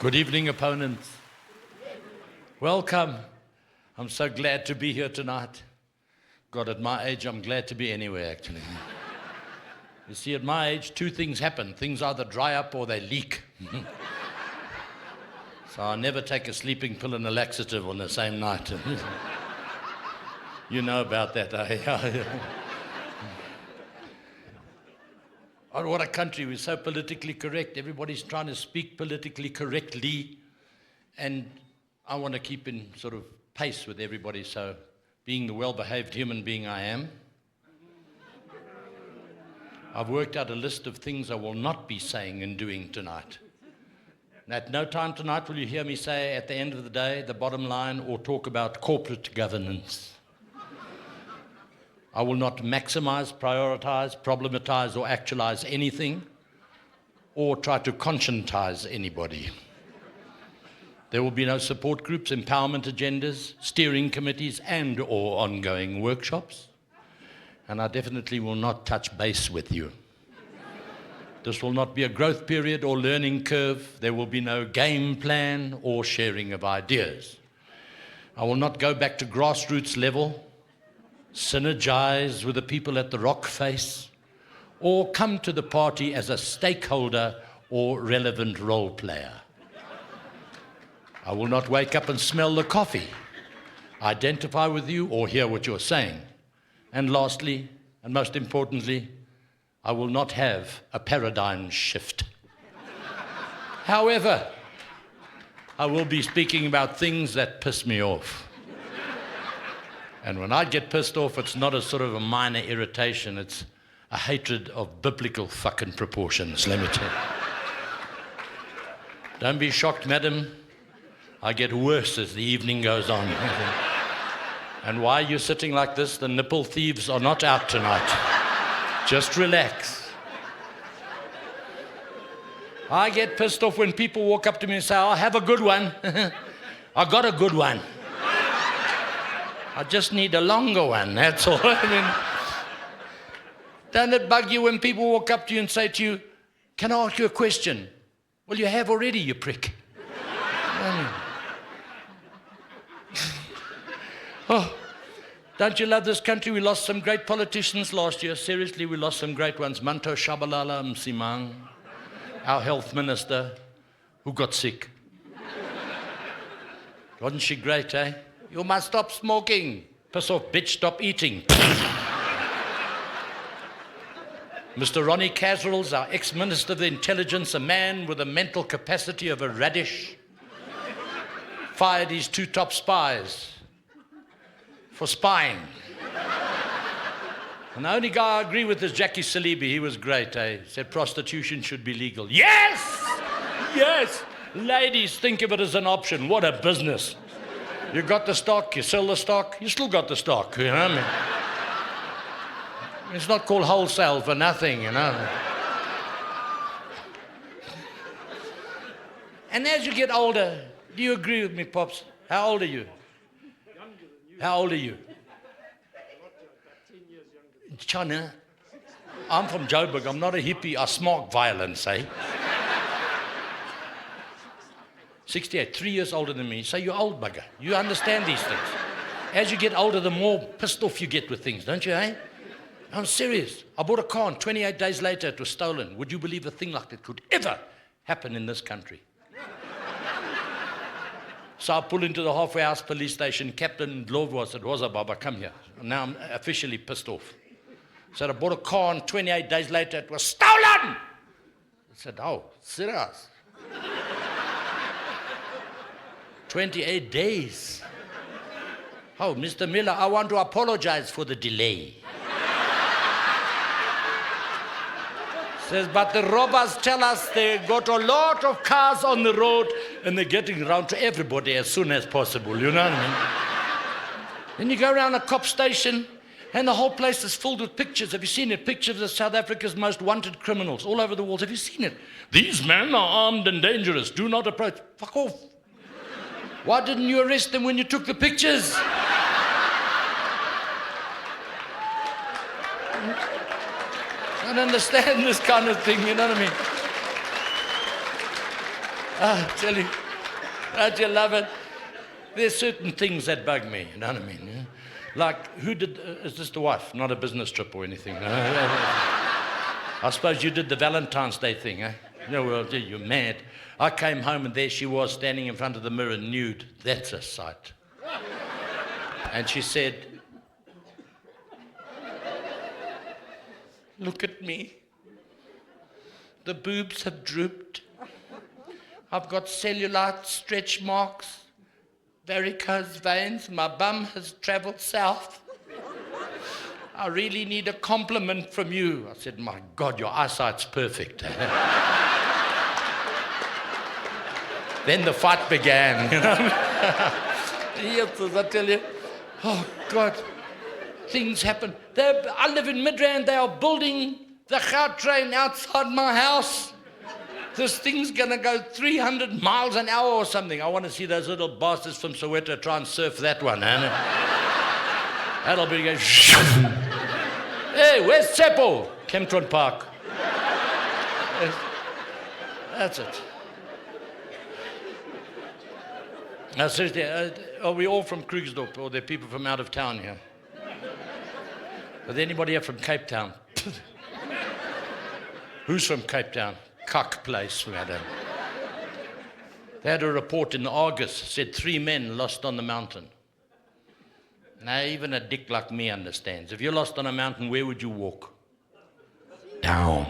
Good evening, opponents. Welcome. I'm so glad to be here tonight. God, at my age, I'm glad to be anywhere, actually. You see, at my age, two things happen. Things either dry up or they leak. So I never take a sleeping pill and a laxative on the same night. You know about that, eh? Oh, what a country. We're so politically correct. Everybody's trying to speak politically correctly. And I want to keep in sort of pace with everybody. So being the well-behaved human being I am, I've worked out a list of things I will not be saying and doing tonight. And at no time tonight will you hear me say, at the end of the day, the bottom line, or talk about corporate governance. I will not maximize, prioritize, problematize, or actualize anything, or try to conscientize anybody. There will be no support groups, empowerment agendas, steering committees, and/or ongoing workshops. And I definitely will not touch base with you. This will not be a growth period or learning curve. There will be no game plan or sharing of ideas. I will not go back to grassroots level, synergize with the people at the rock face, or come to the party as a stakeholder or relevant role player. I will not wake up and smell the coffee, identify with you, or hear what you're saying. And lastly, and most importantly, I will not have a paradigm shift. However, I will be speaking about things that piss me off. And when I get pissed off, it's not a sort of a minor irritation, it's a hatred of biblical fucking proportions, let me tell you. Don't be shocked, madam. I get worse as the evening goes on. And why you're sitting like this, the nipple thieves are not out tonight. Just relax. I get pissed off when people walk up to me and say, "Oh, have a good one." I got a good one. I just need a longer one, that's all. I mean, don't it bug you when people walk up to you and say to you, "Can I ask you a question?" Well, you have already, you prick. Oh, don't you love this country? We lost some great politicians last year. Seriously, we lost some great ones. Manto Shabalala Msimang, our health minister, who got sick. Wasn't she great, eh? You must stop smoking. Piss off, bitch, stop eating. Mr. Ronnie Casrils, our ex-minister of intelligence, a man with a mental capacity of a radish, fired his two top spies for spying. And the only guy I agree with is Jackie Salibi. He was great, eh? Said prostitution should be legal. Yes! Yes! Ladies, think of it as an option. What a business. You got the stock, you sell the stock, you still got the stock, you know what I mean? It's not called wholesale for nothing, you know. And as you get older, do you agree with me, Pops? How old are you? How old are you? 10 years younger. China. I'm from Joburg. I'm not a hippie. I smoke violence, eh? 68, 3 years older than me. So you're old, bugger. You understand these things. As you get older, the more pissed off you get with things, don't you, eh? I'm serious. I bought a car and 28 days later it was stolen. Would you believe a thing like that could ever happen in this country? So I pulled into the halfway house police station. Captain Dlovwa said, "Waza Baba, come here." And now I'm officially pissed off. Said, "I bought a car and 28 days later it was stolen." I said, "Oh, serious? 28 days. Oh, Mr. Miller, I want to apologize for the delay." Says, "But the robbers tell us they got a lot of cars on the road and they're getting around to everybody as soon as possible," you know what I mean? Then you go around a cop station and the whole place is filled with pictures. Have you seen it? Pictures of South Africa's most wanted criminals all over the walls. Have you seen it? "These men are armed and dangerous. Do not approach." Fuck off. Why didn't you arrest them when you took the pictures? I don't understand this kind of thing, you know what I mean? I tell you, don't you love it? There's certain things that bug me, you know what I mean? Yeah? Like, is this the wife? Not a business trip or anything. I suppose you did the Valentine's Day thing, eh? No, well, you're mad. I came home and there she was standing in front of the mirror nude. That's a sight. And she said, look at me. The boobs have drooped. I've got cellulite, stretch marks, varicose veins. My bum has travelled south. I really need a compliment from you. I said, my God, your eyesight's perfect. Then the fight began, you know. Yes, I tell you. Oh, God. Things happen. I live in Midrand. They are building the Gautrain outside my house. This thing's going to go 300 miles an hour or something. I want to see those little bastards from Soweto try and surf that one. That'll be going... Hey, where's Seppo? Kempton Park. That's it. Now, seriously, are we all from Krugersdorp, or are there people from out of town here? Is there anybody here from Cape Town? Who's from Cape Town? Cuck place, madam. They had a report in the Argus, said 3 men lost on the mountain. Now, even a dick like me understands. If you're lost on a mountain, where would you walk? Down.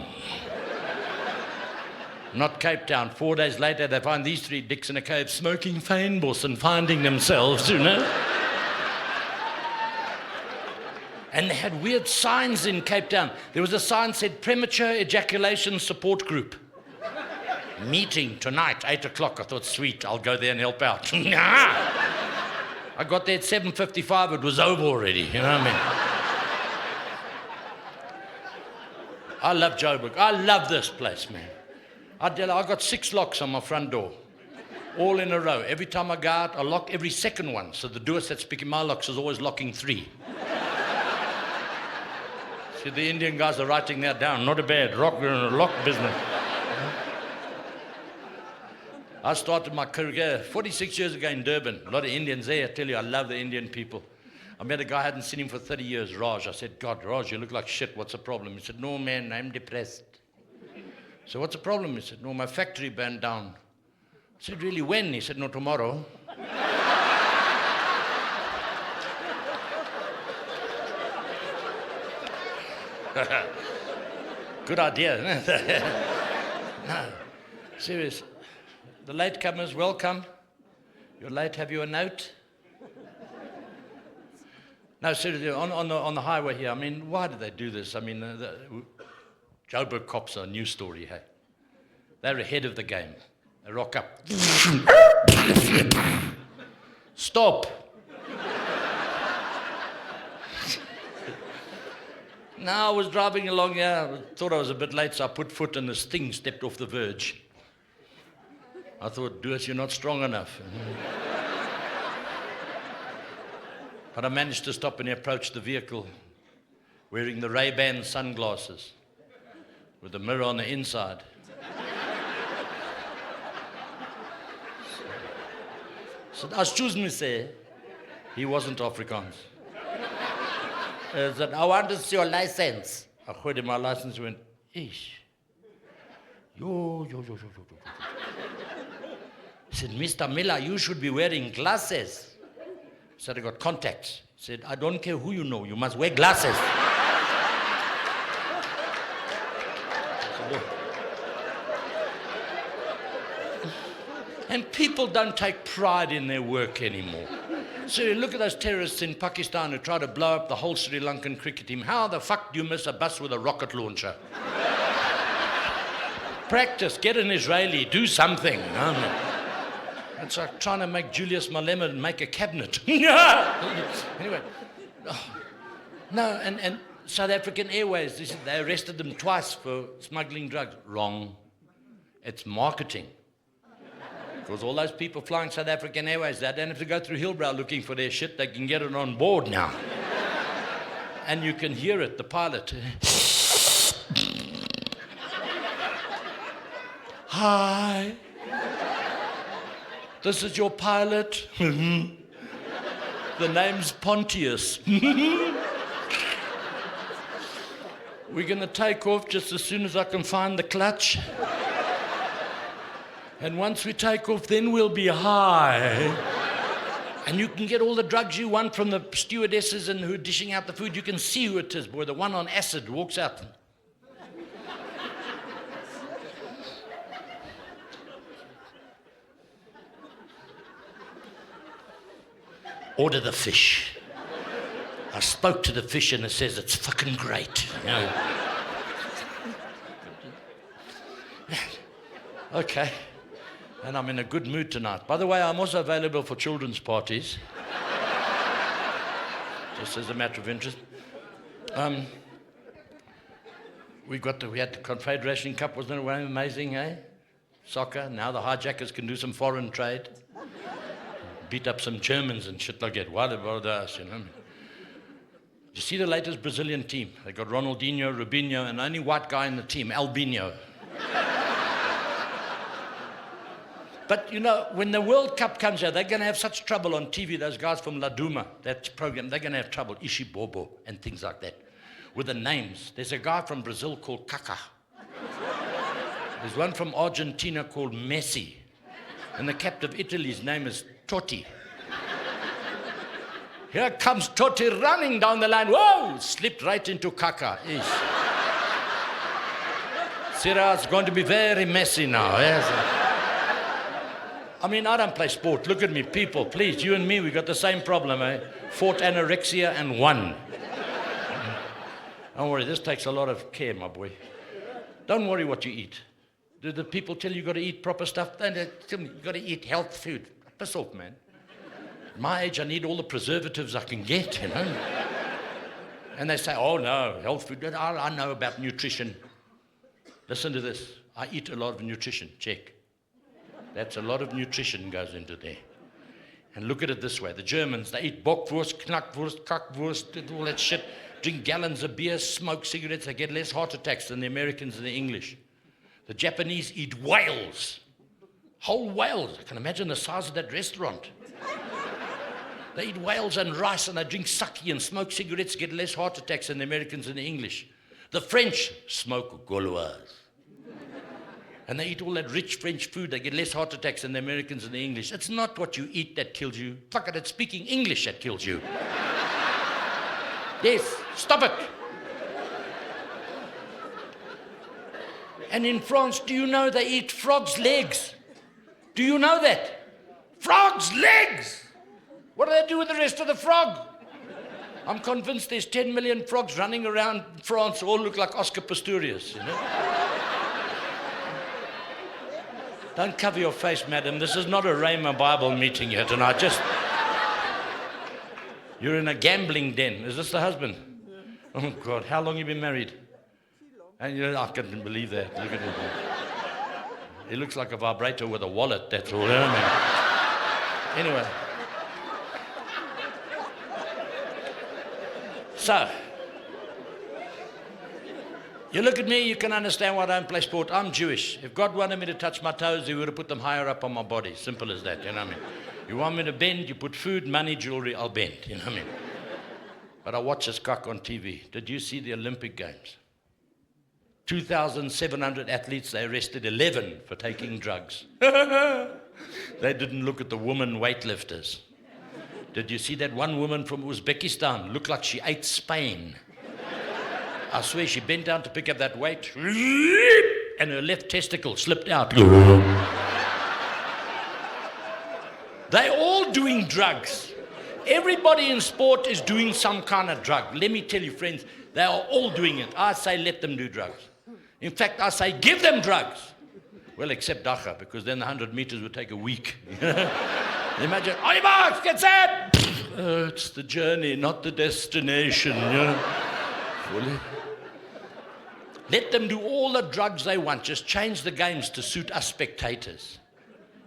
Not Cape Town. 4 days later, they find these 3 dicks in a cave smoking fynbos and finding themselves, you know. And they had weird signs in Cape Town. There was a sign that said premature ejaculation support group. Meeting tonight, 8 o'clock. I thought, sweet, I'll go there and help out. I got there at 7:55, it was over already, you know what I mean? I love Joburg. I love this place, man. I got 6 locks on my front door, all in a row. Every time I go out, I lock every second one. So the doers that's picking my locks is always locking 3. See, the Indian guys are writing that down. Not a bad lock business. I started my career 46 years ago in Durban. A lot of Indians there. I tell you, I love the Indian people. I met a guy, I hadn't seen him for 30 years, Raj. I said, God, Raj, you look like shit. What's the problem? He said, no, man, I'm depressed. So what's the problem? He said, no, my factory burned down. I said, really, when? He said, no, tomorrow. Good idea. No, serious. The latecomers, welcome. You're late, have you a note? No, seriously, on the highway here, I mean, why do they do this? I mean, the Joburg cops are a new story, hey? They're ahead of the game. They rock up. Stop. Now I was driving along here, I thought I was a bit late, so I put foot and this thing stepped off the verge. I thought, Duas, you're not strong enough. But I managed to stop and approach the vehicle wearing the Ray-Ban sunglasses with the mirror on the inside. So excuse me, sir. He wasn't Afrikaans. He said, I want to see your license. I heard him my license, went, ish. Yo. He said, Mr. Miller, you should be wearing glasses. I said, I got contacts. He said, I don't care who you know, you must wear glasses. And people don't take pride in their work anymore. So you look at those terrorists in Pakistan who try to blow up the whole Sri Lankan cricket team. How the fuck do you miss a bus with a rocket launcher? Practice, get an Israeli, do something. It's like trying to make Julius Malema make a cabinet. Anyway, no, and South African Airways, they arrested them twice for smuggling drugs. Wrong. It's marketing. Because all those people flying South African Airways, they don't have to go through Hillbrow looking for their shit. They can get it on board now. And you can hear it, the pilot. Hi. This is your pilot. The name's Pontius. We're going to take off just as soon as I can find the clutch. And once we take off, then we'll be high. And you can get all the drugs you want from the stewardesses and who are dishing out the food. You can see who it is, boy. The one on acid walks out. Order the fish. I spoke to the fish and it says it's fucking great. You know. Okay. And I'm in a good mood tonight. By the way, I'm also available for children's parties. Just as a matter of interest. We had the Confederation Cup, wasn't it amazing, eh? Soccer. Now the hijackers can do some foreign trade. Beat up some Germans and shit like that. What about us, you know? You see the latest Brazilian team? They got Ronaldinho, Rubinho, and the only white guy in the team, Albinho. But, you know, when the World Cup comes out, they're going to have such trouble on TV, those guys from La Duma, that program, they're going to have trouble, Ishibobo and things like that, with the names. There's a guy from Brazil called Kaká. There's one from Argentina called Messi. And the captain of Italy's name is Totti. Here comes Totti running down the line. Whoa! Slipped right into Kaká. It's going to be very messy now. Yes. I mean, I don't play sport. Look at me, people, please. You and me, we got the same problem, eh? Fought anorexia and won. Don't worry, this takes a lot of care, my boy. Don't worry what you eat. Do the people tell you got to eat proper stuff? They tell me you got to eat health food. Piss off, man. At my age, I need all the preservatives I can get, you know. And they say, oh, no, health food. I know about nutrition. Listen to this. I eat a lot of nutrition. Check. That's a lot of nutrition goes into there. And look at it this way. The Germans, they eat Bockwurst, Knackwurst, Kackwurst, all that shit. Drink gallons of beer, smoke cigarettes. They get less heart attacks than the Americans and the English. The Japanese eat whales. Whole whales. I can imagine the size of that restaurant. They eat whales and rice and they drink sake and smoke cigarettes, get less heart attacks than the Americans and the English. The French smoke Gauloise. And they eat all that rich French food. They get less heart attacks than the Americans and the English. It's not what you eat that kills you. Fuck it, it's speaking English that kills you. Yes, stop it. And in France, do you know they eat frogs' legs? Do you know that? Frogs' legs! What do they do with the rest of the frog? I'm convinced there's 10 million frogs running around France, all look like Oscar Pistorius, you know? Don't cover your face, madam. This is not a Rhema Bible meeting here tonight. You're in a gambling den. Is this the husband? Oh, God. How long have you been married? And I couldn't believe that. Look at him. He looks like a vibrator with a wallet, that's all. Anyway. So, you look at me, you can understand why I don't play sport. I'm Jewish. If God wanted me to touch my toes, he would have put them higher up on my body. Simple as that, you know what I mean? You want me to bend, you put food, money, jewelry, I'll bend, you know what I mean? But I watch this cock on TV. Did you see the Olympic Games? 2,700 athletes, they arrested 11 for taking drugs. They didn't look at the women weightlifters. Did you see that one woman from Uzbekistan? Looked like she ate Spain. I swear she bent down to pick up that weight, and her left testicle slipped out. They're all doing drugs. Everybody in sport is doing some kind of drug. Let me tell you, friends, they are all doing it. I say let them do drugs. In fact, I say give them drugs. Well, except Dacha, because then the 100 meters would take a week. Imagine, on your marks, get set! It's the journey, not the destination. You know? Fully. Let them do all the drugs they want. Just change the games to suit us spectators.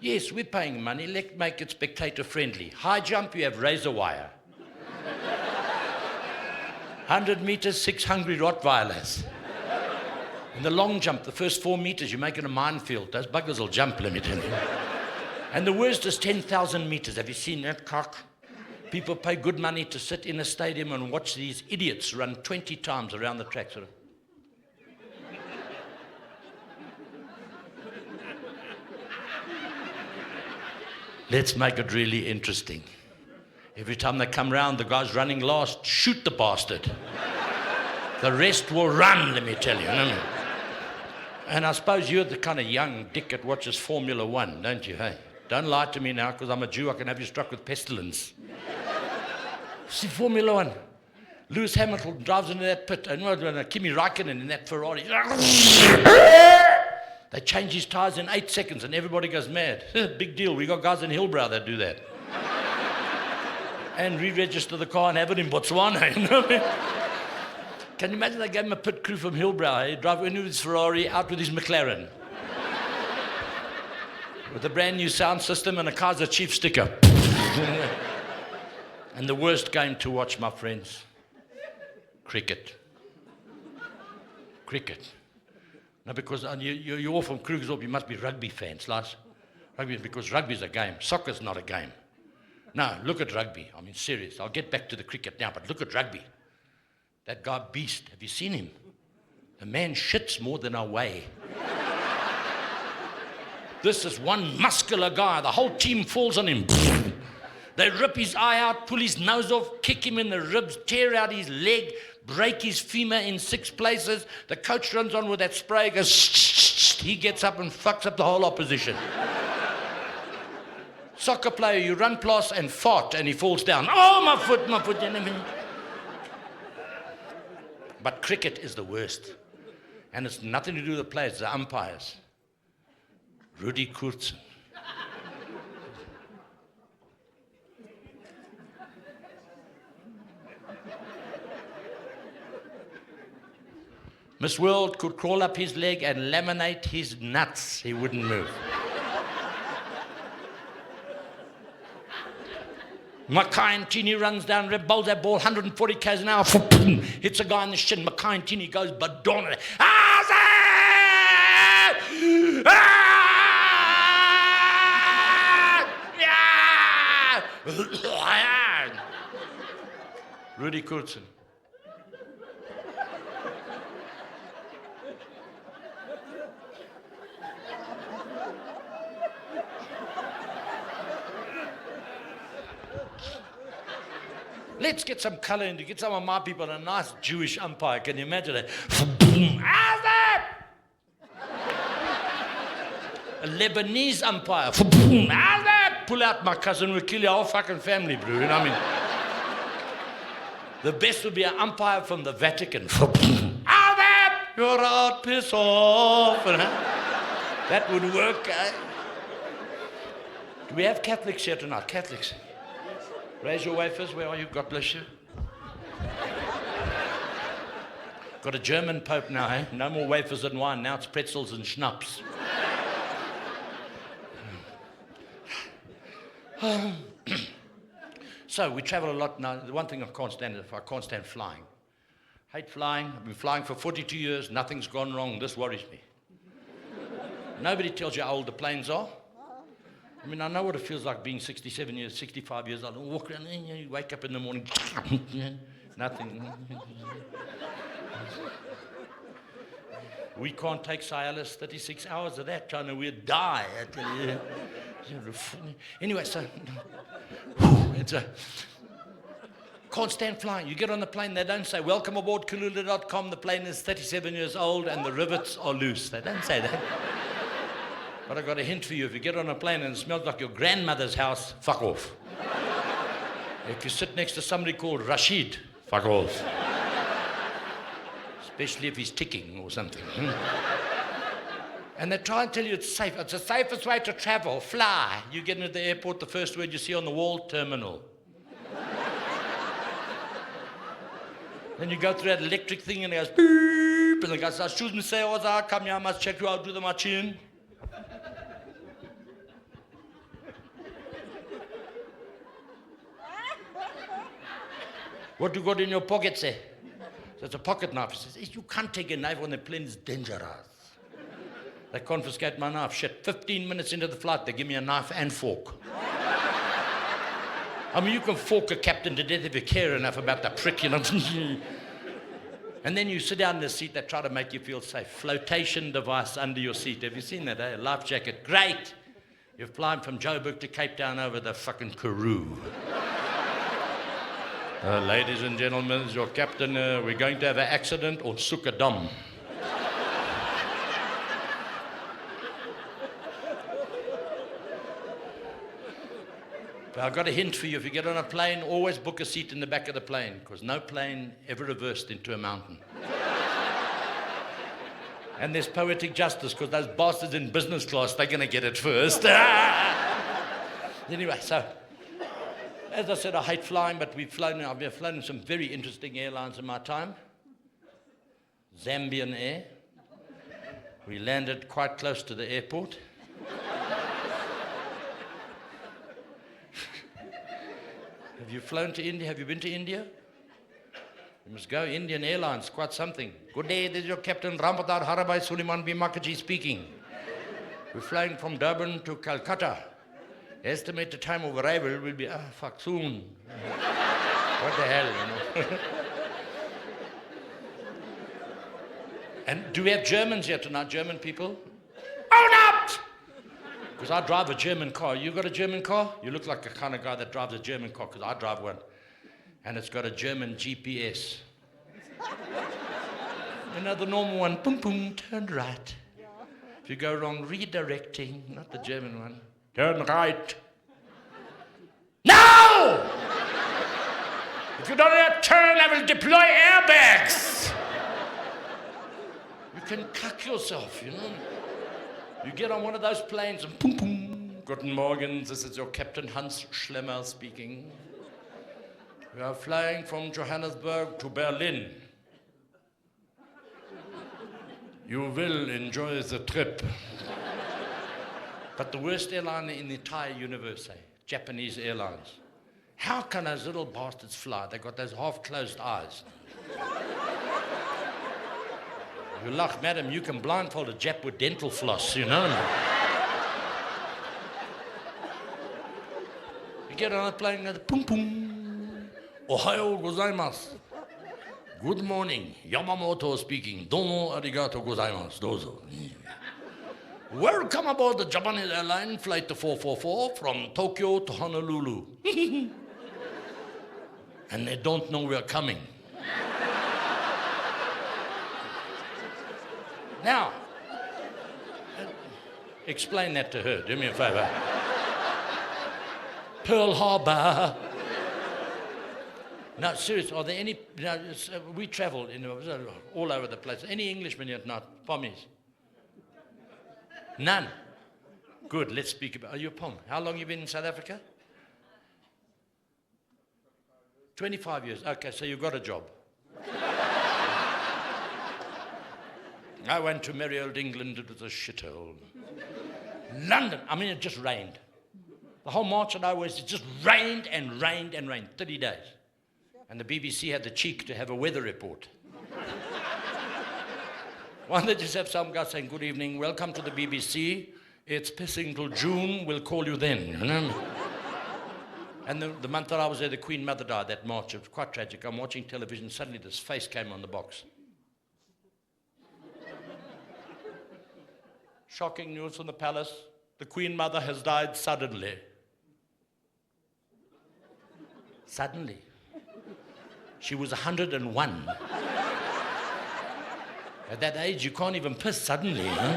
Yes, we're paying money. Let's make it spectator-friendly. High jump, you have razor wire. 100 meters, 6 hungry Rottweilers. And the long jump, the first 4 meters, you make it a minefield. Those buggers will jump, let me tell you. And the worst is 10,000 meters. Have you seen that cock? People pay good money to sit in a stadium and watch these idiots run 20 times around the track. Sort of. Let's make it really interesting. Every time they come round, the guy's running last, shoot the bastard. The rest will run, let me tell you. And I suppose you're the kind of young dick that watches Formula One, don't you? Hey, don't lie to me now, because I'm a Jew. I can have you struck with pestilence. See Formula One. Lewis Hamilton drives into that pit, and Kimi Räikkönen in that Ferrari. They change his tires in 8 seconds, and everybody goes mad. Big deal. We got guys in Hillbrow that do that. And re-register the car and have it in Botswana. You know what I mean? Can you imagine they gave him a pit crew from Hillbrow? He'd drive in with his Ferrari, out with his McLaren. With a brand new sound system and a Kaiser Chief sticker. And the worst game to watch, my friends, cricket. Cricket. No, because you're all from Krugersdorp, you must be rugby fans, lads. Rugby, because rugby's a game. Soccer's not a game. No, look at rugby. I mean, serious. I'll get back to the cricket now, but look at rugby. That guy Beast, have you seen him? The man shits more than I weigh. This is one muscular guy. The whole team falls on him. They rip his eye out, pull his nose off, kick him in the ribs, tear out his leg, break his femur in 6 places. The coach runs on with that spray, goes, he gets up and fucks up the whole opposition. Soccer player, you run past and fart, and he falls down. Oh, my foot. But cricket is the worst. And it's nothing to do with the players, it's the umpires. Rudy Kurtzen. Miss World could crawl up his leg and laminate his nuts. He wouldn't move. Makai runs down, bowls that ball 140 k's an hour, hits a guy in the shin. Makai goes badonna. Rudy Kurtzen. Let's get some color into, get some of my people, a nice Jewish umpire. Can you imagine it? A Lebanese umpire. Pull out my cousin, we'll kill your whole fucking family, bro. You know what I mean? The best would be an umpire from the Vatican. You're out, piss off. That would work. Do we have Catholics here tonight? Catholics? Raise your wafers. Where are you? God bless you. Got a German Pope now, eh? No more wafers and wine. Now it's pretzels and schnapps. So we travel a lot now. The one thing I can't stand is I can't stand flying. Hate flying. I've been flying for 42 years. Nothing's gone wrong. This worries me. Nobody tells you how old the planes are. I mean, I know what it feels like being 67 years, 65 years old. Walk around, you wake up in the morning, nothing. We can't take Cialis, 36 hours of that, trying to we'd die. Anyway, so it's a can't stand flying. You get on the plane, they don't say, welcome aboard Kulula.com, the plane is 37 years old and the rivets are loose. They don't say that. But I got a hint for you. If you get on a plane and it smells like your grandmother's house, fuck off. If you sit next to somebody called Rashid, fuck off. Especially if he's ticking or something. And they try and tell you it's safe. It's the safest way to travel. Fly. You get into the airport, the first word you see on the wall, terminal. Then you go through that electric thing and it goes, beep, and the guy says, excuse me, say, come here, I must check you out, do the machine. What you got in your pocket, say? So it's a pocket knife. He says, you can't take a knife on the plane, it's dangerous. They confiscate my knife. Shit, 15 minutes into the flight, they give me a knife and fork. I mean, you can fork a captain to death if you care enough about the prick, you know. And then you sit down in the seat, they try to make you feel safe. Flotation device under your seat. Have you seen that, eh? Life jacket. Great. You're flying from Joburg to Cape Town over the fucking Karoo. Ladies and gentlemen, your captain, we're going to have an accident on Sukadam. I've got a hint for you. If you get on a plane, always book a seat in the back of the plane, because no plane ever reversed into a mountain. And there's poetic justice, because those bastards in business class, they're going to get it first. Anyway, so, as I said, I hate flying, but I've flown in some very interesting airlines in my time. Zambian Air. We landed quite close to the airport. Have you flown to India? Have you been to India? You must go. Indian Airlines, quite something. Good day, this is your Captain Ramadar Harabai Suleiman Bimakaji speaking. We're flying from Durban to Calcutta. Estimated time of arrival will be, soon. What the hell, you know? And do we have Germans here tonight, German people? Own up! Because I drive a German car. You got a German car? You look like the kind of guy that drives a German car, because I drive one. And it's got a German GPS. You know, the normal one, boom, boom, turn right. If you go wrong, redirecting, not the German one. Turn right. No! If you don't have to turn, I will deploy airbags. You can cuck yourself, you know. You get on one of those planes and boom, boom. Guten Morgen, this is your Captain Hans Schlemmer speaking. We are flying from Johannesburg to Berlin. You will enjoy the trip. But the worst airline in the entire universe, Japanese Airlines. How can those little bastards fly? They've got those half-closed eyes. You laugh, madam, you can blindfold a Jap with dental floss, you know. You get on a plane and boom, boom. Ohayo gozaimasu. Good morning. Yamamoto speaking. Domo arigato gozaimasu. Dozo. Welcome aboard the Japanese airline flight 444 from Tokyo to Honolulu. And they don't know we're coming. Now, explain that to her. Do me a favor. Pearl Harbor. No, seriously, are there any... we travel all over the place. Any Englishmen yet? Not. Pommies? None. Good, let's speak about... Are you a Pom? How long have you been in South Africa? 25 years. Okay, so you've got a job. I went to merry old England, it was a shithole. London, I mean, it just rained. The whole March that I was, it just rained and rained and rained, 30 days. And the BBC had the cheek to have a weather report. One, they just have some guy saying, good evening, welcome to the BBC. It's pissing till June, we'll call you then, you know? And the month that I was there, the Queen Mother died that March. It was quite tragic. I'm watching television, suddenly this face came on the box. Shocking news from the palace. The Queen Mother has died suddenly. Suddenly. She was 101. At that age, you can't even piss suddenly. Huh?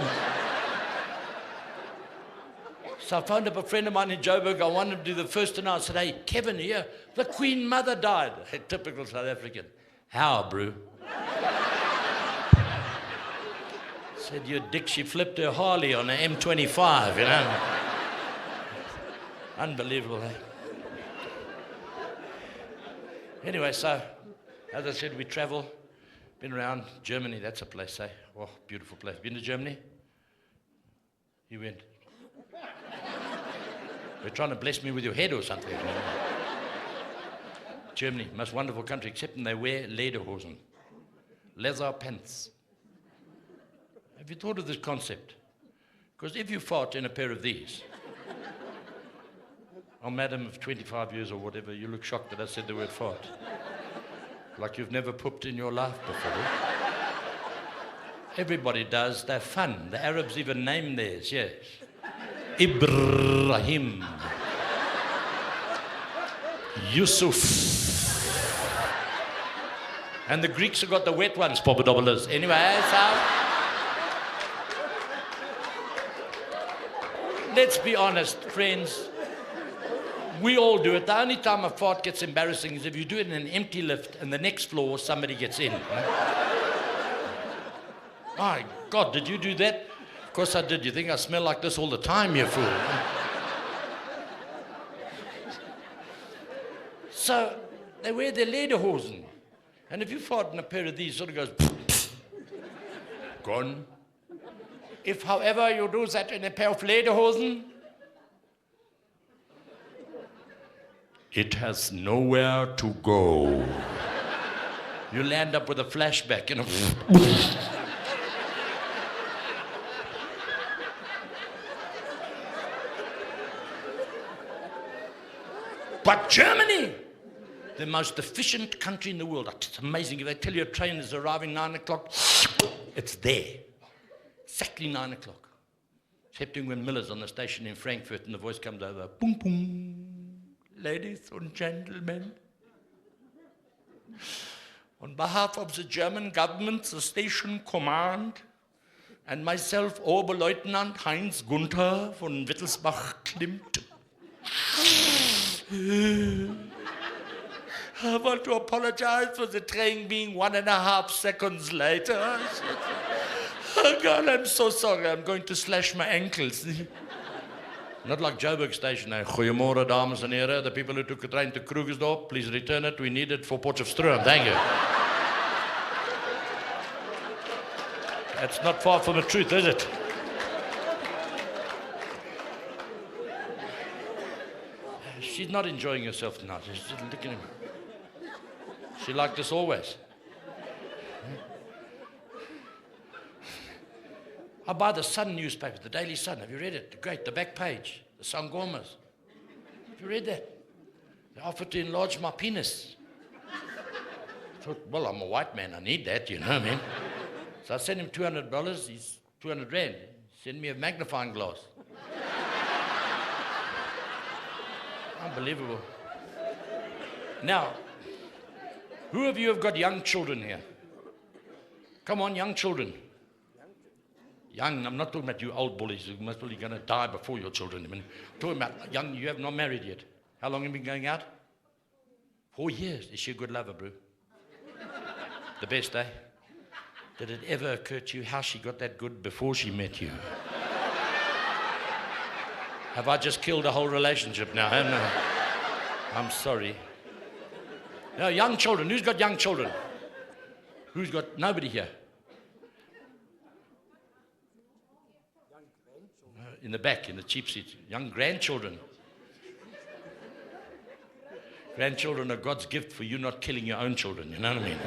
So I phoned up a friend of mine in Joburg. I wanted to do the first and I said, hey, Kevin here, the Queen Mother died. Hey, typical South African. How, bro? Said, your dick, she flipped her Harley on an M25, you know. Unbelievable, eh? Anyway, so, as I said, we travel. Been around Germany, that's a place, eh? Oh, beautiful place. Been to Germany? You went. You're trying to bless me with your head or something. Germany, most wonderful country, except when they wear lederhosen. Leather pants. Have you thought of this concept? Because if you fart in a pair of these, oh, madam of 25 years or whatever, you look shocked that I said the word fart. Like you've never pooped in your life before. Everybody does. They're fun. The Arabs even name theirs, yes. Ibrahim. Yusuf. And the Greeks have got the wet ones, Papadopoulos. Anyway, so... let's be honest, friends. We all do it. The only time a fart gets embarrassing is if you do it in an empty lift and the next floor somebody gets in. My God, did you do that? Of course I did. You think I smell like this all the time, you fool? So they wear their lederhosen. And if you fart in a pair of these, it sort of goes... gone. If, however, you do that in a pair of lederhosen, it has nowhere to go. You land up with a flashback, you know. But Germany, the most efficient country in the world. It's amazing. If they tell you a train is arriving 9 o'clock, it's there. Exactly 9 o'clock. Except when Miller's on the station in Frankfurt and the voice comes over, boom, boom. Ladies and gentlemen, on behalf of the German government, the station command, and myself, Oberleutnant Heinz Gunther von Wittelsbach-Klimt, I want to apologize for the train being 1.5 seconds later. Oh God, I'm so sorry. I'm going to slash my ankles. Not like Joburg Station. Goeiemorgen, dames en heren. The people who took the train to Krugersdorp, please return it. We need it for Potchefstroom. Thank you. That's not far from the truth, is it? She's not enjoying herself tonight. She's just looking at him. She liked us always. I buy the Sun newspaper, the Daily Sun. Have you read it? Great, the back page, the Sangomas. Have you read that? They offered to enlarge my penis. I thought, well, I'm a white man. I need that, you know what I mean? So I sent him $200. He's 200 rand. Send me a magnifying glass. Unbelievable. Now, who of you have got young children here? Come on, young children. Young, I'm not talking about you old bullies who most probably going to die before your children. I mean, I'm talking about young, you have not married yet. How long have you been going out? 4 years. Is she a good lover, bro? The best, eh? Did it ever occur to you how she got that good before she met you? Have I just killed a whole relationship now, haven't I? I'm sorry. No, young children. Who's got young children? Who's got... nobody here. In the back, in the cheap seats. Young grandchildren. Grandchildren are God's gift for you not killing your own children, you know what I mean?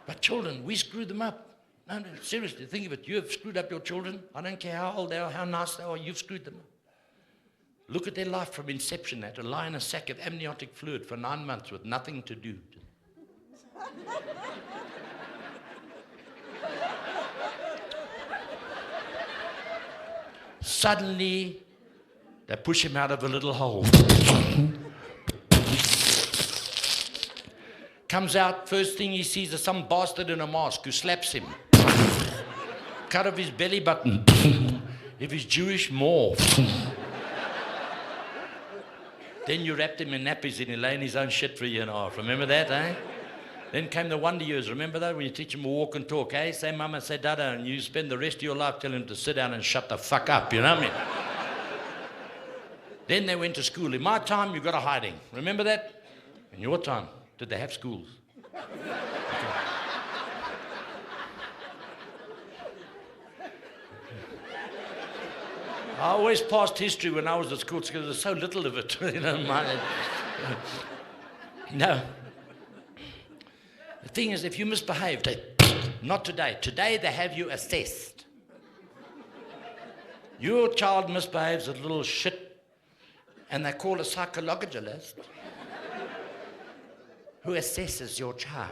But children, we screw them up. No, seriously, think of it. You have screwed up your children. I don't care how old they are, how nice they are, you've screwed them up. Look at their life from inception. They had to lie in a sack of amniotic fluid for 9 months with nothing to do. Suddenly, they push him out of a little hole. Comes out, first thing he sees is some bastard in a mask who slaps him. Cut off his belly button. If he's Jewish, more. Then you wrapped him in nappies and he lay in his own shit for a year and a half. Remember that, eh? Then came the wonder years. Remember that? When you teach him to walk and talk, eh? Say mama, say dada, and you spend the rest of your life telling him to sit down and shut the fuck up, you know what I mean? Then they went to school. In my time, you got a hiding. Remember that? In your time, did they have schools? I always passed history when I was at school because there's so little of it. You know, no. The thing is, if you misbehaved, not today. Today they have you assessed. Your child misbehaves a little shit, and they call a psychologist who assesses your child.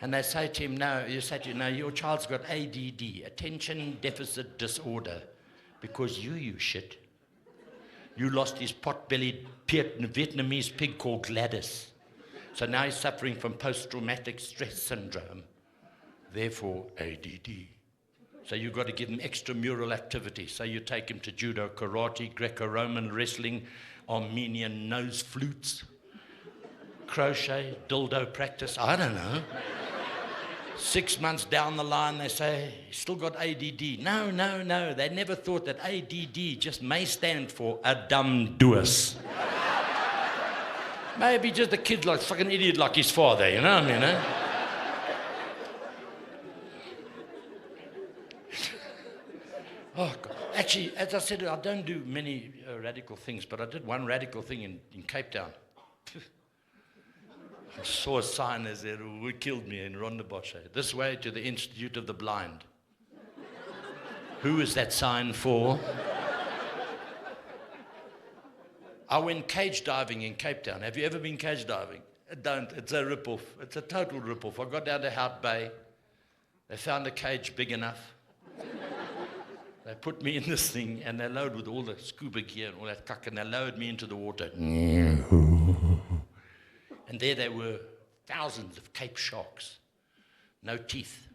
And they say to him, no, your child's got ADD, attention deficit disorder, because you shit. You lost his pot-bellied Vietnamese pig called Gladys. So now he's suffering from post-traumatic stress syndrome, therefore ADD. So you've got to give him extramural activity. So you take him to judo, karate, Greco-Roman wrestling, Armenian nose flutes, crochet, dildo practice, I don't know. 6 months down the line, they say, he's still got ADD. No. They never thought that ADD just may stand for a dumb doers. Maybe just a kid like fucking idiot like his father, you know what I mean, eh? Oh, God. Actually, as I said, I don't do many radical things, but I did one radical thing in Cape Town. I saw a sign that said, "Who killed me?" in Rondebosch. This way to the Institute of the Blind. Who is that sign for? I went cage diving in Cape Town. Have you ever been cage diving? Don't. It's a rip-off. It's a total rip-off. I got down to Hout Bay. They found a cage big enough. They put me in this thing, and they load with all the scuba gear and all that cuck, and they lowered me into the water. And there they were, thousands of Cape sharks, no teeth.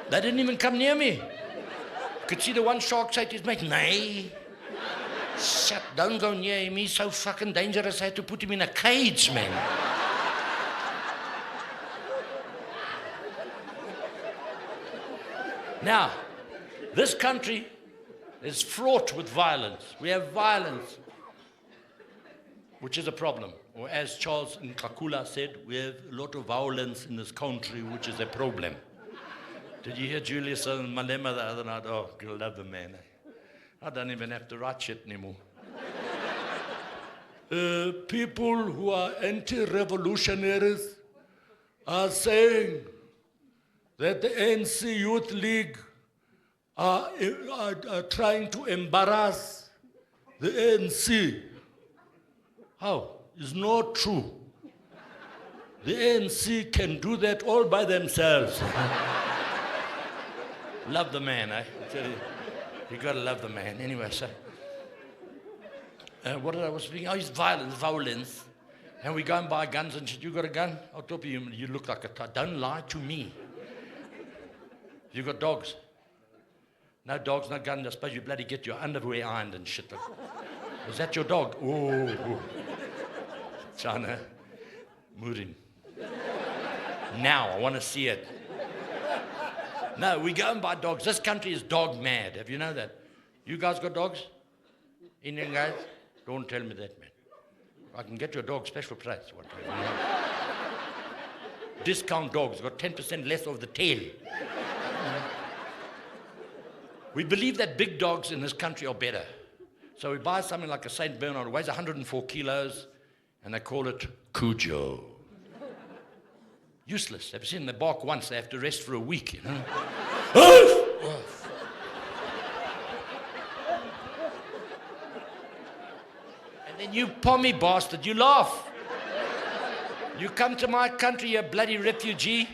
They didn't even come near me. Could see the one shark say to his mate, "Nay, shut, don't go near him, he's so fucking dangerous, I had to put him in a cage, man." Now, this country is fraught with violence. We have violence, which is a problem. Or as Charles Nkakula said, we have a lot of violence in this country, which is a problem. Did you hear Julius and Malema the other night? Oh, I love the man. I don't even have to write shit anymore. People who are anti-revolutionaries are saying that the ANC Youth League are trying to embarrass the ANC. How? It's not true. The ANC can do that all by themselves. Love the man, eh? You gotta love the man. Anyway, so what did I was speaking? Oh, it's violence. And we go and buy guns and shit. You got a gun? I'll top of you. You look like a don't lie to me. You got dogs? No dogs, no gun. I suppose you bloody get your underwear ironed and shit. Is that your dog? Oh. China, Murin. Now, I want to see it. No, we go and buy dogs. This country is dog mad. Have you know that? You guys got dogs? Indian guys? Don't tell me that, man. I can get your dog special price. Discount dogs, got 10% less of the tail. We believe that big dogs in this country are better. So we buy something like a St. Bernard. It weighs 104 kilos, and they call it Cujo. Useless. Have you seen them? They bark once, they have to rest for a week, you know? And then you pommy bastard, you laugh. You come to my country, you bloody refugee,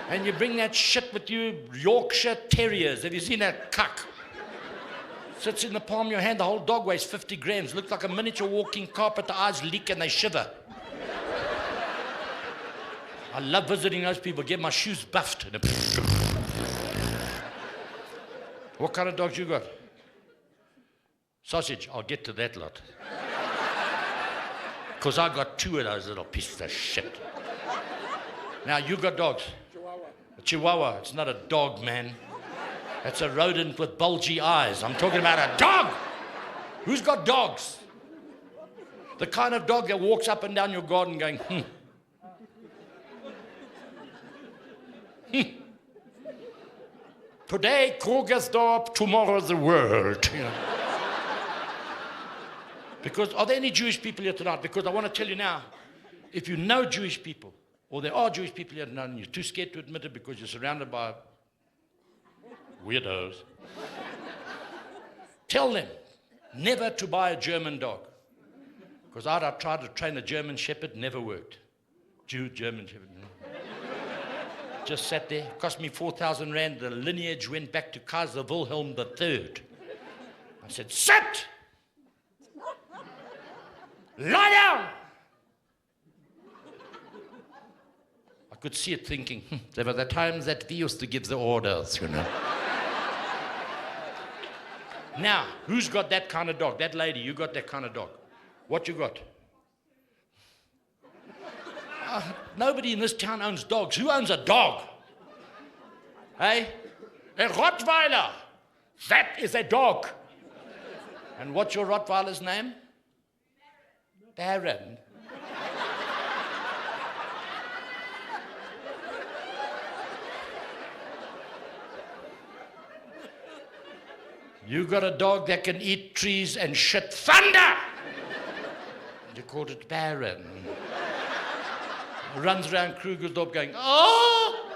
and you bring that shit with you, Yorkshire Terriers. Have you seen that cuck? Sits in the palm of your hand, the whole dog weighs 50 grams, looks like a miniature walking carpet, the eyes leak and they shiver. I love visiting those people, get my shoes buffed. What kind of dogs you got? Sausage, I'll get to that lot. Because I got 2 of those little pieces of shit. Now, you got dogs. A Chihuahua, it's not a dog, man. It's a rodent with bulgy eyes. I'm talking about a dog. Who's got dogs? The kind of dog that walks up and down your garden going, Today, Krugersdorp, tomorrow the world. You know. Because, are there any Jewish people here tonight? Because I want to tell you now, if you know Jewish people, or there are Jewish people you don't know, and you're too scared to admit it because you're surrounded by weirdos, tell them never to buy a German dog. Because I tried to train a German Shepherd, never worked. German Shepherd. Just sat there, cost me 4,000 rand. The lineage went back to Kaiser Wilhelm III. I said, sit! Lie down! I could see it thinking, there were the times that we used to give the orders, you know. Now, who's got that kind of dog? That lady, you got that kind of dog. What you got? Nobody in this town owns dogs. Who owns a dog? Hey? A Rottweiler. That is a dog. And what's your Rottweiler's name? Baron. You got a dog that can eat trees and shit thunder. You called it Baron. Runs around Krugersdorp going, oh!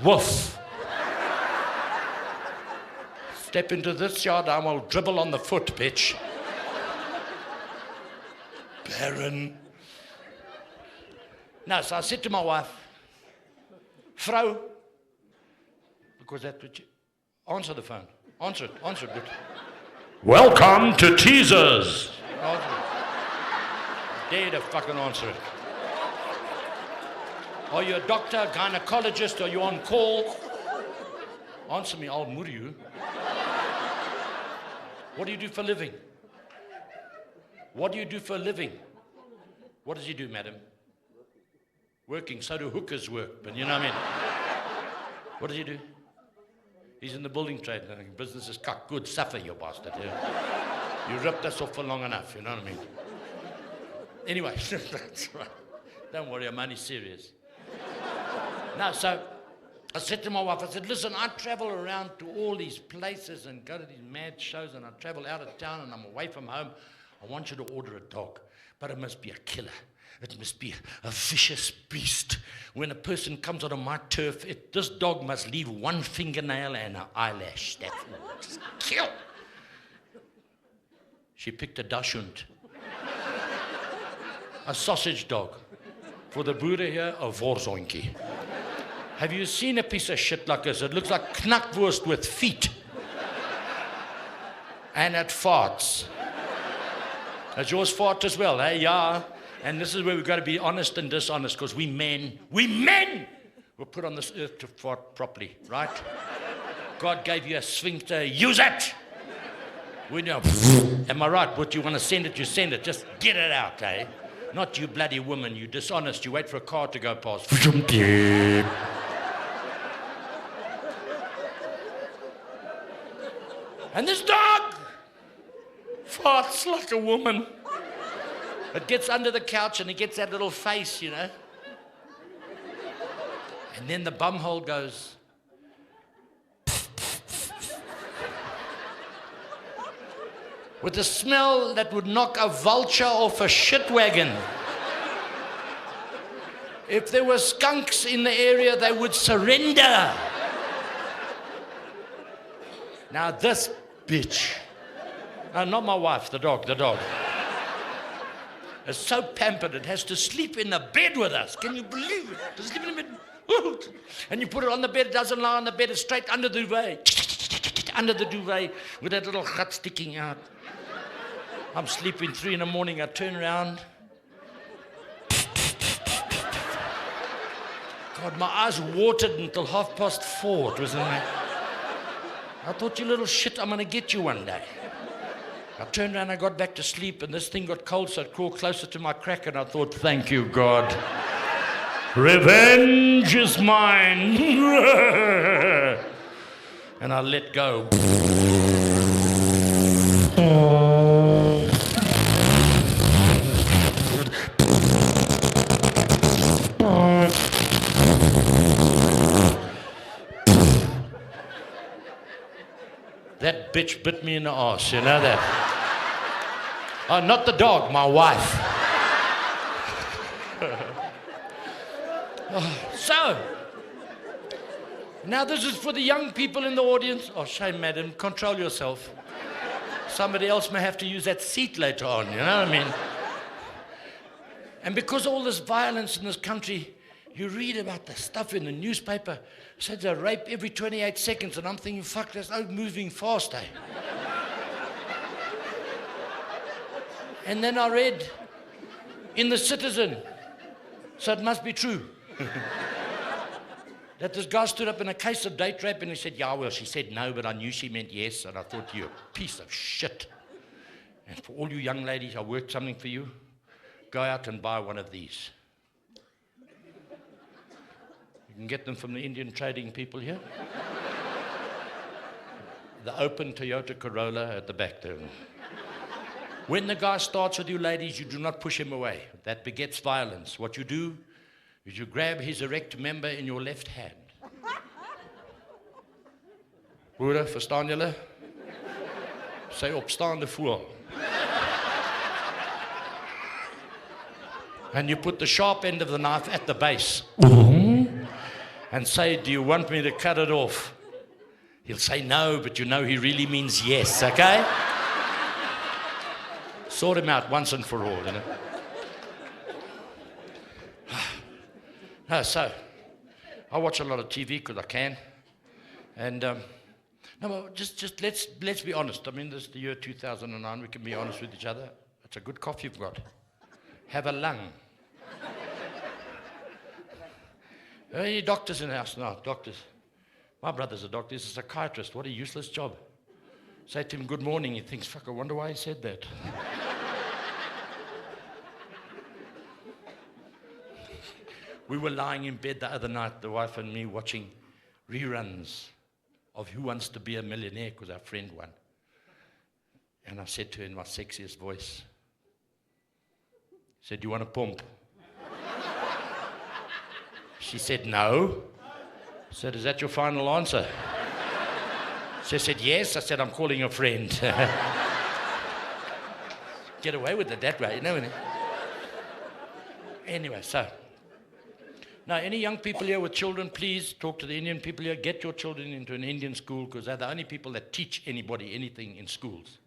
Woof. Step into this yard, I will dribble on the foot, bitch. Baron. Now, so I said to my wife, Frau, because that's what you... Answer the phone. Answer it. Good. Welcome to Teasers. Dare to fucking answer it. Are you a doctor, gynecologist? Are you on call? Answer me, I'll murder you. What do you do for a living? What do you do for a living? What does he do, madam? Working. So do hookers work, but you know what I mean. What does he do? He's in the building trade. Business is cocked. Good, suffer, you bastard. Yeah. You ripped us off for long enough, you know what I mean? Anyway, that's right. Don't worry, I'm only serious. Now, so I said to my wife, I said, listen, I travel around to all these places and go to these mad shows, and I travel out of town and I'm away from home. I want you to order a dog, but it must be a killer. It must be a vicious beast. When a person comes out of my turf, this dog must leave one fingernail and an eyelash. That's all. Just kill. She picked a Dachshund. A sausage dog. For the Boere here, a Worzoinkie. Have you seen a piece of shit like this? It looks like knackwurst with feet. And it farts. Does yours fart as well, eh? Yeah. And this is where we've got to be honest and dishonest, because we men were put on this earth to fart properly, right? God gave you a sphincter, use it! We know, am I right? What you want to send it, you send it. Just get it out, eh? Not you bloody woman, you dishonest, you wait for a car to go past. And this dog farts like a woman. It gets under the couch and it gets that little face, you know. And then the bumhole goes. With a smell that would knock a vulture off a shit wagon. If there were skunks in the area, they would surrender. Now this bitch, not my wife, the dog. It's so pampered, it has to sleep in the bed with us. Can you believe it? To sleep in the bed. And you put it on the bed, it doesn't lie on the bed, it's straight under the duvet. Under the duvet with that little gut sticking out. I'm sleeping 3 in the morning, I turn around. God, my eyes watered until 4:30. It was in there. I thought, you little shit, I'm going to get you one day. I turned around, I got back to sleep, and this thing got cold, so it crawled closer to my crack, and I thought, thank you, God. Revenge is mine. And I let go. That bitch bit me in the arse, you know that? Oh, not the dog, my wife. So, now this is for the young people in the audience. Oh, shame, madam, control yourself. Somebody else may have to use that seat later on, you know what I mean? And because of all this violence in this country, you read about the stuff in the newspaper. Said a rape every 28 seconds, and I'm thinking, fuck, that's no moving fast, eh? And then I read in The Citizen, so it must be true, that this guy stood up in a case of date rape and he said, yeah, well, she said no, but I knew she meant yes, and I thought, you're a piece of shit. And for all you young ladies, I worked something for you. Go out and buy one of these. You can get them from the Indian trading people here. The open Toyota Corolla at the back there. When the guy starts with you ladies, you do not push him away. That begets violence. What you do is you grab his erect member in your left hand. Broeder, verstaan julle? Sy opstaande voel. And you put the sharp end of the knife at the base. And say, do you want me to cut it off? He'll say no, but you know he really means yes, okay? Sort him out once and for all, you know. No, so, I watch a lot of TV because I can. And, no, just let's be honest. I mean, this is the year 2009. We can be honest with each other. It's a good cough you've got. Have a lung. Any doctors in the house? No, doctors. My brother's a doctor. He's a psychiatrist. What a useless job. Say to him, good morning. He thinks, fuck, I wonder why he said that. We were lying in bed the other night, the wife and me, watching reruns of Who Wants to Be a Millionaire, because our friend won. And I said to her in my sexiest voice, I said, do you want a pump? She said, no. I said, is that your final answer? She said, yes. I said, I'm calling a friend. Get away with it that way, you know. Anyway, so. Now, any young people here with children, please talk to the Indian people here. Get your children into an Indian school, because they're the only people that teach anybody anything in schools.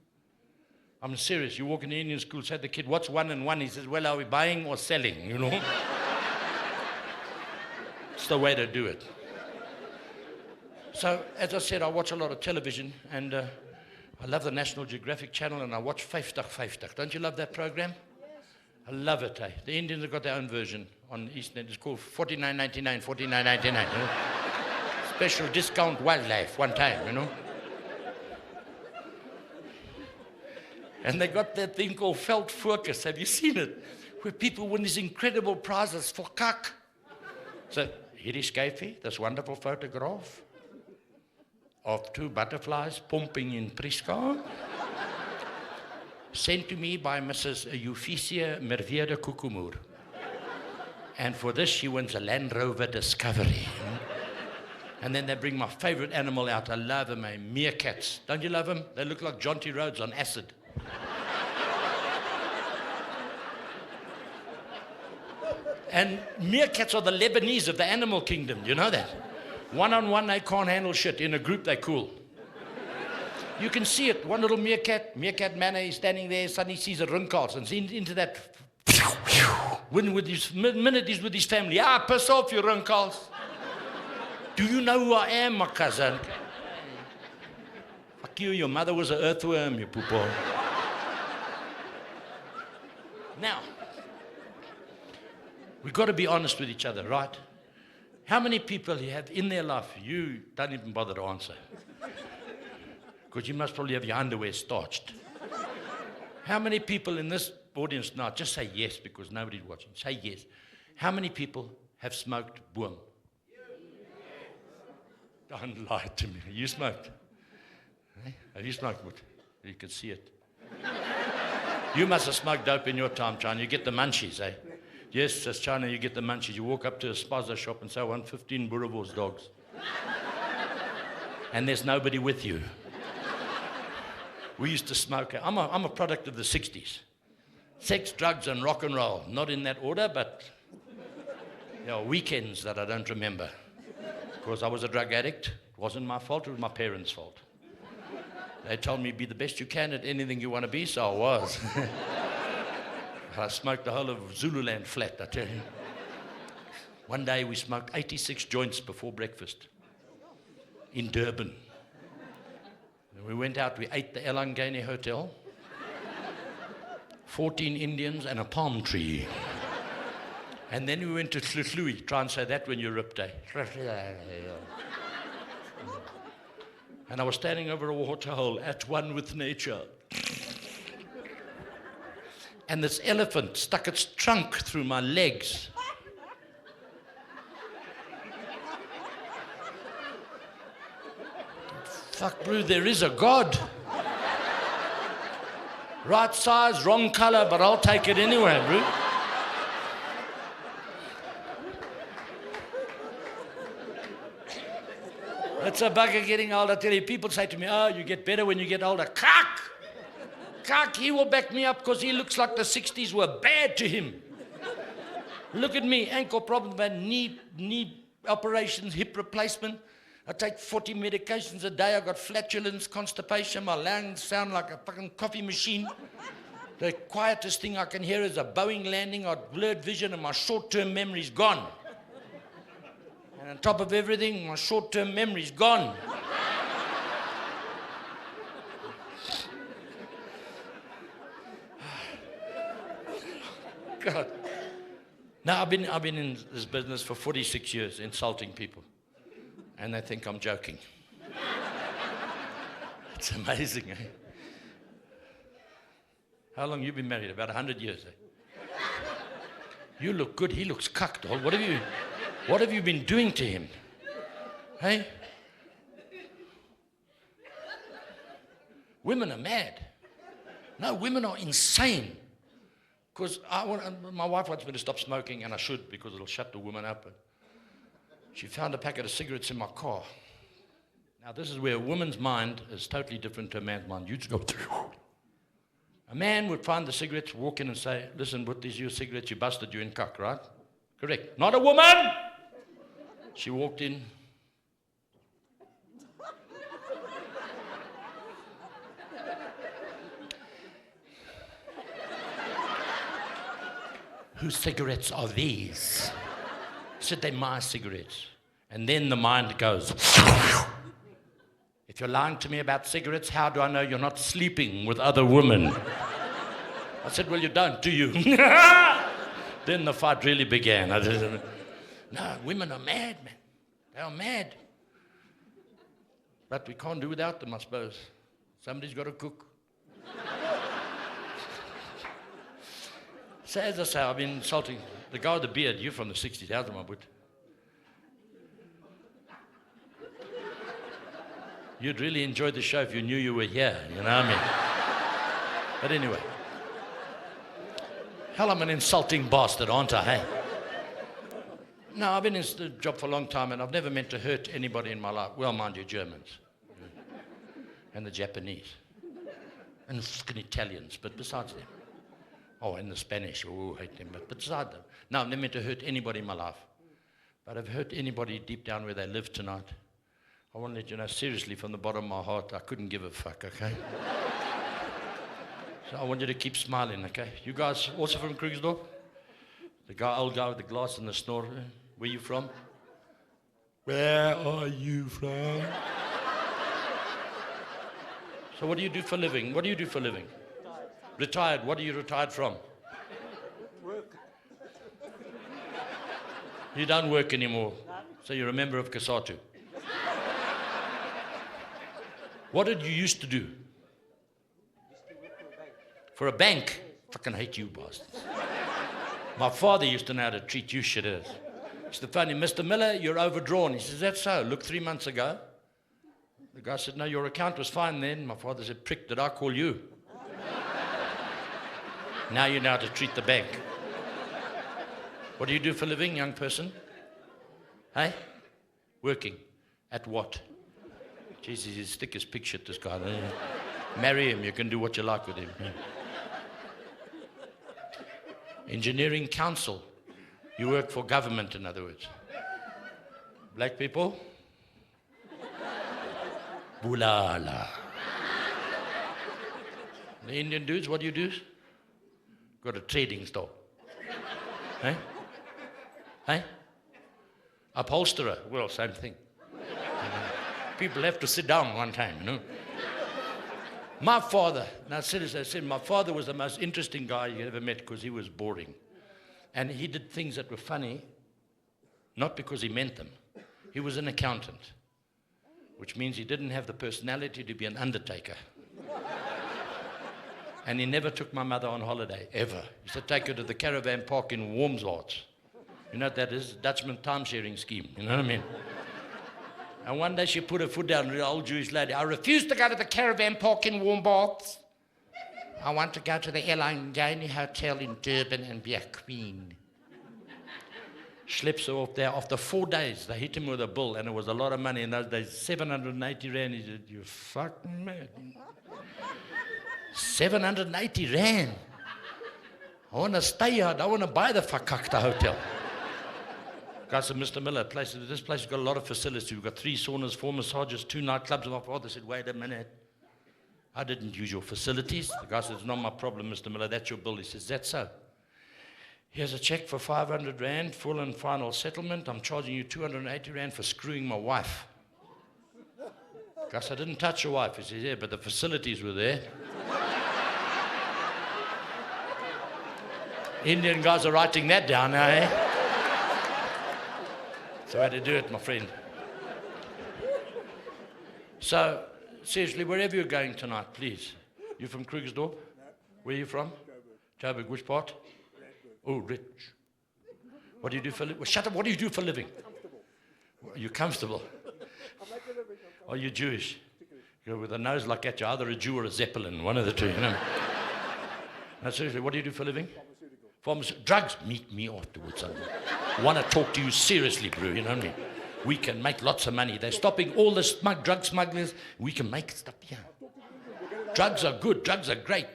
I'm serious. You walk in the Indian school, say to the kid, what's 1 and 1? He says, well, are we buying or selling, you know? It's the way to do it. So, as I said, I watch a lot of television, and I love the National Geographic Channel, and I watch 50. Don't you love that program? I love it, eh? The Indians have got their own version on EastNet. It's called $49.99, $49.99. Special discount wildlife, one time, you know. And they got that thing called Veldfocus. Have you seen it? Where people win these incredible prizes for kak. So, here is Skyfie, this wonderful photograph of 2 butterflies pumping in Prisca. Sent to me by Mrs. Euphesia Merveerde Kukumur. And for this, she wins a Land Rover Discovery. And then they bring my favorite animal out. I love them, meerkats. Don't you love them? They look like Jonty Rhodes on acid. And meerkats are the Lebanese of the animal kingdom. You know that? One-on-one, they can't handle shit. In a group, they're cool. You can see it. One little meerkat manor is standing there, suddenly sees a rinkels and sees into that. Minute he's with his family. Ah, piss off, you rinkels. Do you know who I am, my cousin? Fuck you, your mother was an earthworm, you poopo. Now, we've got to be honest with each other, right? How many people you have in their life you don't even bother to answer? Because you must probably have your underwear starched. How many people in this audience now, just say yes because nobody's watching, say yes. How many people have smoked boom? Don't lie to me. You smoked? Hey? Have you smoked? You can see it. You must have smoked dope in your time, China. You get the munchies, eh? Yes, says China, you get the munchies. You walk up to a spaza shop and say, I want 15 Boerewors dogs. And there's nobody with you. We used to smoke. I'm a product of the 60s. Sex, drugs, and rock and roll. Not in that order, but there are weekends that I don't remember. Because I was a drug addict. It wasn't my fault, it was my parents' fault. They told me, be the best you can at anything you want to be, so I was. I smoked the whole of Zululand flat, I tell you. One day we smoked 86 joints before breakfast in Durban. And we went out, we ate the Elangeni Hotel, 14 Indians and a palm tree. And then we went to Tilsley. Try and say that when you're ripped, eh? And I was standing over a waterhole at one with nature. And this elephant stuck its trunk through my legs. Fuck, bro, there is a God. Right size, wrong color, but I'll take it anyway, bro. It's a bugger getting old. I tell you, people say to me, oh, you get better when you get older. Cuck, he will back me up because he looks like the 60s were bad to him. Look at me, ankle problem, knee operations, hip replacement. I take 40 medications a day. I got flatulence, constipation. My lungs sound like a fucking coffee machine. The quietest thing I can hear is a Boeing landing. I got blurred vision and my short-term memory's gone. And on top of everything, my short-term memory's gone. God. Now, I've been in this business for 46 years, insulting people. And they think I'm joking. It's amazing, eh? How long have you been married? About 100 years, eh? You look good. He looks cucked. What have you been doing to him? Hey? Women are mad. No, women are insane. Because my wife wants me to stop smoking, and I should, because it'll shut the woman up. She found a packet of cigarettes in my car. Now, this is where a woman's mind is totally different to a man's mind. You just go through. A man would find the cigarettes, walk in and say, listen, with these your cigarettes, you busted, you in cuck, right? Correct. Not a woman! She walked in. Whose cigarettes are these? I said, they're my cigarettes. And then the mind goes, if you're lying to me about cigarettes, how do I know you're not sleeping with other women? I said, well, you don't, do you? Then the fight really began. No, women are mad, man. They are mad. But we can't do without them, I suppose. Somebody's got to cook. So as I say, I've been insulting the guy with the beard. You're from the 60s. How's my boot? You'd really enjoy the show if you knew you were here, you know what I mean? But anyway. Hell, I'm an insulting bastard, aren't I, hey? No, I've been in the job for a long time, and I've never meant to hurt anybody in my life. Well, mind you, Germans. And the Japanese. And the fucking Italians, but besides them. Oh, and the Spanish, oh, hate them, but beside them. No, I've never meant to hurt anybody in my life. But I've hurt anybody deep down where they live tonight. I want to let you know, seriously, from the bottom of my heart, I couldn't give a fuck, okay? So I want you to keep smiling, okay? You guys also from Krugersdorp? The old guy with the glass and the snore. Where you from? Where are you from? So what do you do for a living? What do you do for a living? Retired. What are you retired from? Work. You don't work anymore. So you're a member of Kasatu. What did you used to do? Used to work For a bank? Fucking hate you, bastards. My father used to know how to treat you shitters. He used to phone him, Mr. Miller, you're overdrawn. He says, that's so. Look, 3 months ago. The guy said, no, your account was fine then. My father said, prick, did I call you? Now you know how to treat the bank. What do you do for a living, young person? Hey? Working. At what? Jesus, he's thick as pig shit, this guy. Marry him. You can do what you like with him. Engineering council. You work for government, in other words. Black people? Bulala. The Indian dudes, what do you do? Got a trading store. Hey? Hey? Upholsterer, well, same thing. People have to sit down one time, you know. My father, now seriously, I said my father was the most interesting guy you ever met because he was boring. And he did things that were funny, not because he meant them. He was an accountant, which means he didn't have the personality to be an undertaker. And he never took my mother on holiday, ever. He used to take her to the caravan park in Wormsloot. You know what that is? Dutchman time-sharing scheme, you know what I mean? And one day she put her foot down, the old Jewish lady. I refuse to go to the caravan park in Wormsloot. I want to go to the Allegheny Hotel in Durban and be a queen. Schleps her off there. After 4 days, they hit him with a bill, and it was a lot of money in those days, 780 rand. He said, you fucking mad. 780 rand. I want to stay here. I don't want to buy the fakakta hotel. Guy said, Mr. Miller, this place has got a lot of facilities. We've got 3 saunas, 4 massages, 2 nightclubs. And my father said, wait a minute. I didn't use your facilities. The guy said, it's not my problem, Mr. Miller. That's your bill. He says, that's so. Here's a check for 500 rand, full and final settlement. I'm charging you 280 rand for screwing my wife. Guy said, I didn't touch your wife. He says, yeah, but the facilities were there. Indian guys are writing that down now, eh? So I had to do it, my friend. So, seriously, wherever you're going tonight, please. You from Krugersdorp? No. Where are you from? Joburg. Which part? Oh, rich. What do you do for living? Well, shut up. What do you do for living? Are you comfortable? Are you Jewish? You're with a nose like that, you're either a Jew or a Zeppelin, one of the two, you know. No, seriously, what do you do for living? Pharmaceutical. Drugs. Meet me afterwards. I want to talk to you seriously, bro, you know what I mean? We can make lots of money. They're stopping all the drug smugglers. We can make stuff here. Drugs are good. Drugs are great.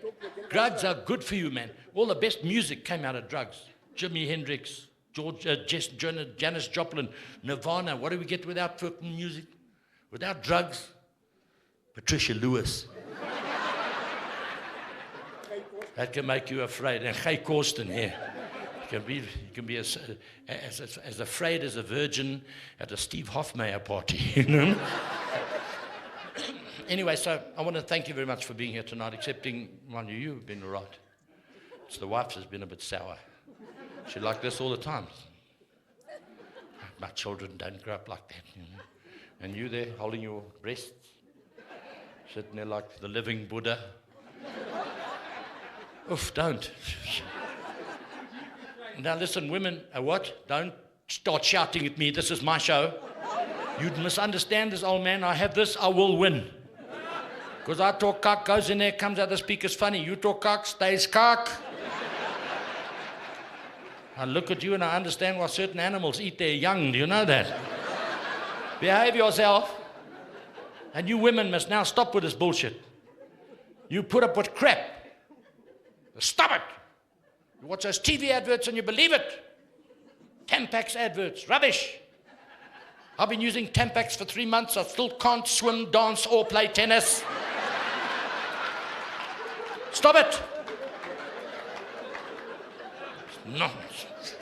Drugs are good for you, man. All the best music came out of drugs. Jimi Hendrix, Janis Joplin, Nirvana. What do we get without fucking music? Without drugs? Patricia Lewis. That can make you afraid. And Kay Corsten, yeah. You can be as afraid as a virgin at a Steve Hofmeyer party, you know? Anyway, so I want to thank you very much for being here tonight, excepting, mind you, you've been all right. It's the wife has been a bit sour. She's like this all the time. My children don't grow up like that, you know? And you there, holding your breasts, sitting there like the living Buddha. Oof, don't. Now listen, women, what? Don't start shouting at me. This is my show. You'd misunderstand this, old man. I have this, I will win. Because I talk cock, goes in there, comes out the speaker's funny. You talk cock, stays cock. I look at you and I understand why certain animals eat their young. Do you know that? Behave yourself. And you women must now stop with this bullshit. You put up with crap. Stop it. You watch those TV adverts and you believe it. Tampax adverts, rubbish. I've been using Tampax for 3 months. I still can't swim, dance, or play tennis. Stop it. Nonsense.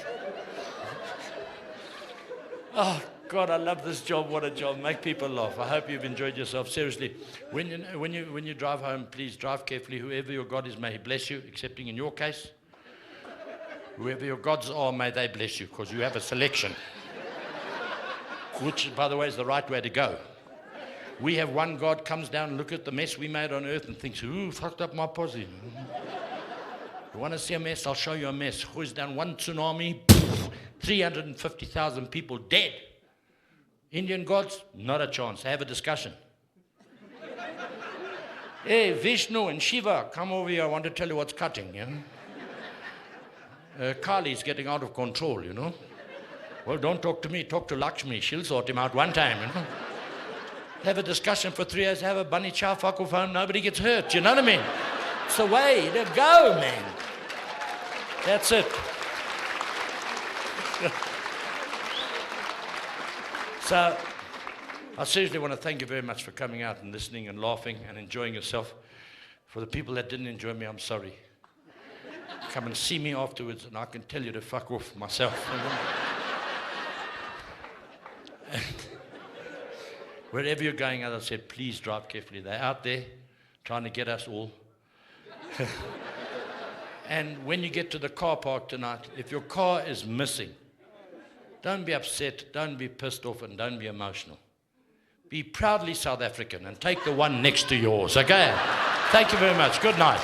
Oh, God, I love this job. What a job. Make people laugh. I hope you've enjoyed yourself. Seriously, when you drive home, please drive carefully. Whoever your God is, may he bless you, excepting in your case. Whoever your gods are, may they bless you, because you have a selection. Which, by the way, is the right way to go. We have one God comes down and look at the mess we made on earth and thinks, ooh, fucked up my posse. You want to see a mess? I'll show you a mess. Who's down one tsunami, 350,000 people dead. Indian gods, not a chance. Have a discussion. Hey, Vishnu and Shiva, come over here. I want to tell you what's cutting, you know? Kali's getting out of control, you know? Well, don't talk to me. Talk to Lakshmi. She'll sort him out one time, you know? have a discussion for 3 hours, have a bunny chow, fuck off home, nobody gets hurt. You know what I mean? It's the way to go, man. That's it. So, I seriously want to thank you very much for coming out and listening and laughing and enjoying yourself. For the people that didn't enjoy me, I'm sorry. Come and see me afterwards and I can tell you to fuck off myself. Wherever you're going, as I said, please drive carefully. They're out there trying to get us all. And when you get to the car park tonight, if your car is missing, don't be upset, don't be pissed off, and don't be emotional. Be proudly South African and take the one next to yours, okay? Thank you very much. Good night.